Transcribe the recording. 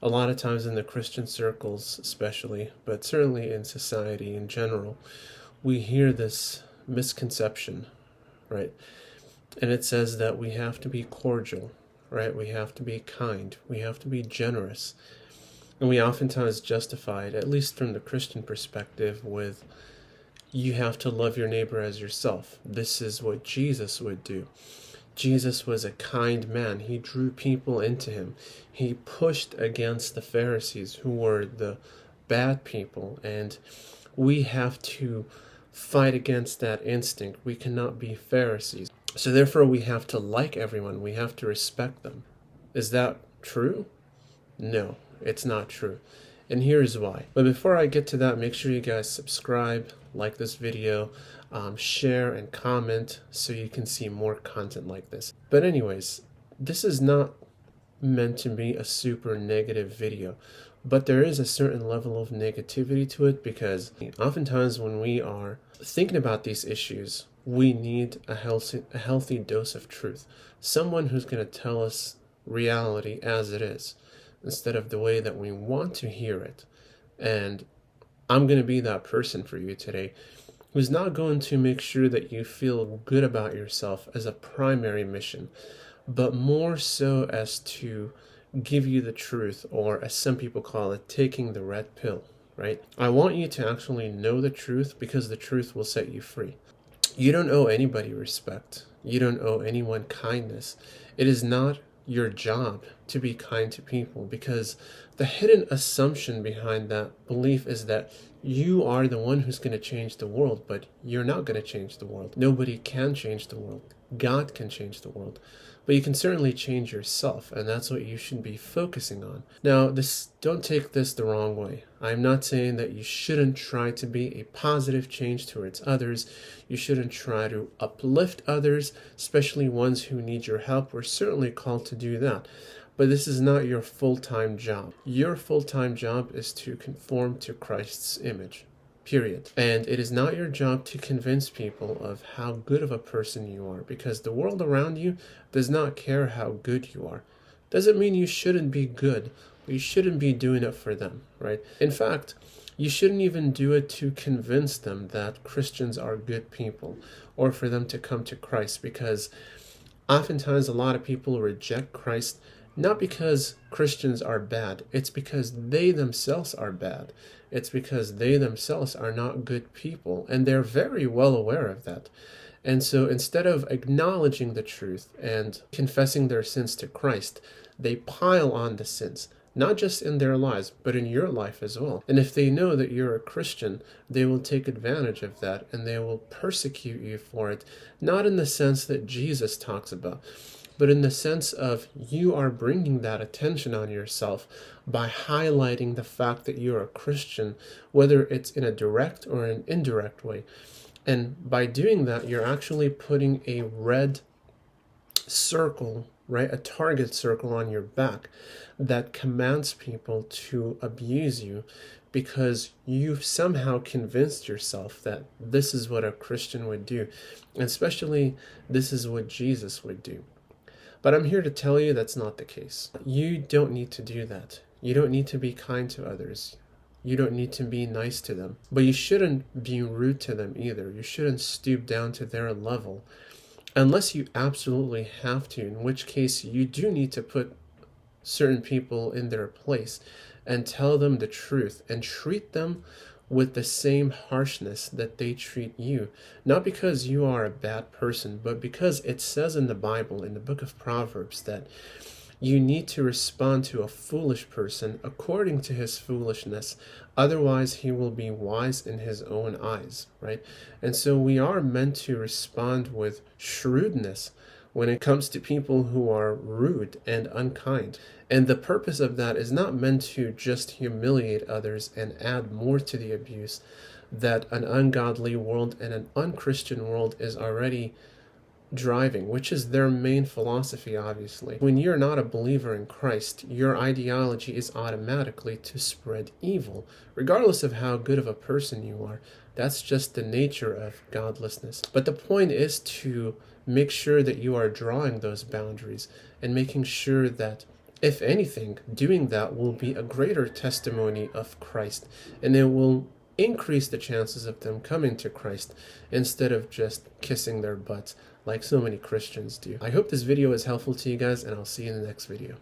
A lot of times in the Christian circles, especially, but certainly in society in general, we hear this misconception, right? And it says that we have to be cordial, right? We have to be kind. We have to be generous. And we oftentimes justify it, at least from the Christian perspective, with you have to love your neighbor as yourself. This is what Jesus would do. Jesus was a kind man. He drew people into him. He pushed against the Pharisees, who were the bad people, and we have to fight against that instinct. We cannot be Pharisees. So therefore we have to like everyone. We have to respect them. Is that true? No, it's not true. And here's why. But before I get to that, make sure you guys subscribe, like this video, share and comment so you can see more content like this. But anyways, this is not meant to be a super negative video, but there is a certain level of negativity to it, because oftentimes when we are thinking about these issues, we need a healthy dose of truth. Someone who's going to tell us reality as it is, instead of the way that we want to hear it. And I'm going to be that person for you today, who's not going to make sure that you feel good about yourself as a primary mission, but more so as to give you the truth, or as some people call it, taking the red pill, right? I want you to actually know the truth, because the truth will set you free. You don't owe anybody respect. You don't owe anyone kindness. It is not your job to be kind to people, because the hidden assumption behind that belief is that you are the one who's going to change the world, but you're not going to change the world. Nobody can change the world. God can change the world. But you can certainly change yourself, and that's what you should be focusing on. Now, don't take this the wrong way. I'm not saying that you shouldn't try to be a positive change towards others. You shouldn't try to uplift others, especially ones who need your help. We're certainly called to do that. But this is not your full-time job. Your full-time job is to conform to Christ's image. Period. And it is not your job to convince people of how good of a person you are, because the world around you does not care how good you are. Doesn't mean you shouldn't be good, but you shouldn't be doing it for them, right? In fact, you shouldn't even do it to convince them that Christians are good people, or for them to come to Christ, because oftentimes a lot of people reject Christ not because Christians are bad. It's because they themselves are bad. It's because they themselves are not good people, and they're very well aware of that. And so instead of acknowledging the truth and confessing their sins to Christ, they pile on the sins, not just in their lives, but in your life as well. And if they know that you're a Christian, they will take advantage of that, and they will persecute you for it, not in the sense that Jesus talks about, but in the sense of you are bringing that attention on yourself by highlighting the fact that you're a Christian, whether it's in a direct or an indirect way. And by doing that, you're actually putting a red circle, right, a target circle on your back that commands people to abuse you, because you've somehow convinced yourself that this is what a Christian would do, and especially this is what Jesus would do. But I'm here to tell you that's not the case. You don't need to do that. You don't need to be kind to others. You don't need to be nice to them. But you shouldn't be rude to them either. You shouldn't stoop down to their level, unless you absolutely have to, in which case you do need to put certain people in their place and tell them the truth and treat them with the same harshness that they treat you. Not because you are a bad person, but because it says in the Bible, in the book of Proverbs, that you need to respond to a foolish person according to his foolishness. Otherwise, he will be wise in his own eyes, right? And so we are meant to respond with shrewdness when it comes to people who are rude and unkind. And the purpose of that is not meant to just humiliate others and add more to the abuse that an ungodly world and an unchristian world is already driving, which is their main philosophy, obviously. When you're not a believer in Christ, your ideology is automatically to spread evil, regardless of how good of a person you are. That's just the nature of godlessness. But the point is to make sure that you are drawing those boundaries and making sure that If anything, doing that will be a greater testimony of Christ, and it will increase the chances of them coming to Christ instead of just kissing their butts like so many Christians do. I hope this video is helpful to you guys, and I'll see you in the next video.